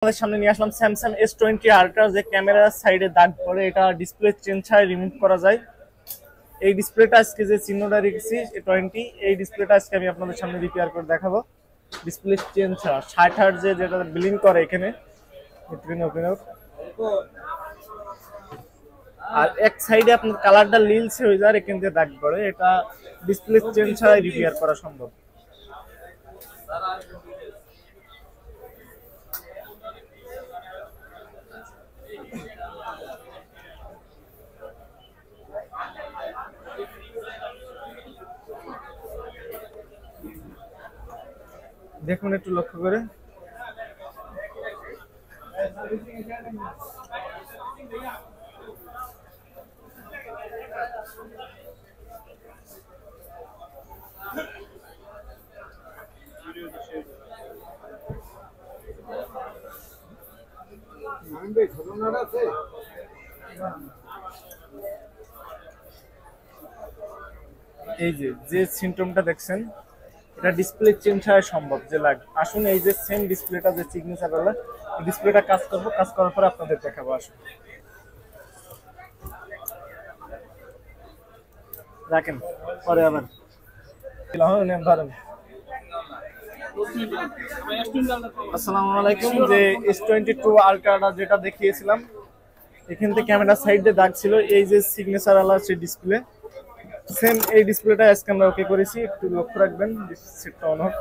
আমাদের সামনে নিয়ে আসলাম স্যামসাং S20 আলট্রা, যে ক্যামেরার সাইডে দাগ পড়ে এটা ডিসপ্লে চেঞ্জ ছাড়া রিমুভ করা যায়। এই ডিসপ্লেটা আজকে যে চিহ্নটা রেখেছি 20, এই ডিসপ্লেটা আজকে আমি আপনাদের সামনে রিপেয়ার করে দেখাবো। ডিসপ্লে চেঞ্জ ছাড়া 60 হার্টজে যেটা ব্লিঙ্ক করে এখানে আর এক সাইডে আপনার কালারটা লিলসে হয়ে যায়, এখান থেকে দাগ পড়ে। এটা ডিসপ্লে চেঞ্জ ছাড়া রিপেয়ার করা সম্ভব। দেখুন একটু লক্ষ্য করে। এই যে সিমটমটা দেখছেন, এটা ডিসপ্লে চেঞ্জ ছাড়া সম্ভব। যে আসুন এই যে সেম ডিসপ্লেটা যে সিগনেচার হলো, এই ডিসপ্লেটা কাজ করব, কাজ করার পর আপনাদের দেখাবো। আসুন রাখেন, পরে আবার আসসালামু আলাইকুম। যে S22 আলট্রাটা যেটা দেখিয়েছিলাম, এখান থেকে ক্যামেরা সাইডে দাগ ছিল, এই যে সিগনেচার আলা সেই ডিসপ্লে, সেম এই ডিসপ্লেটা আজকে আমরা ওকে করেছি। একটু লক্ষ্য রাখবেন, সেটটা অন হোক।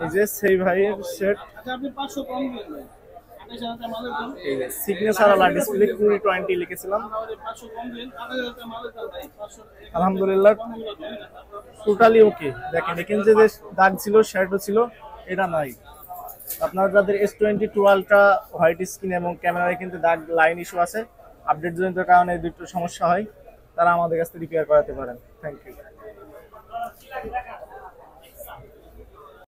এই যে সেই ভাইয়ের সেট, এই যে সিগনেচার আলা ডিসপ্লে 2020 লিখেছিলাম। আলহামদুলিল্লাহ টোটালি ওকে। দেখেন এখানে যে দাগ ছিল, শ্যাডো ছিল, এটা নাই। আপনারা যাদের S22 আলট্রা হোয়াইট স্ক্রিন এবং ক্যামেরায় কিন্তু দাগ লাইন ইস্যু আছে, আপডেট জনিত কারণে দুটো সমস্যা হয়, তারা আমাদের কাছ থেকে রিপেয়ার করাতে পারেন। Thank you.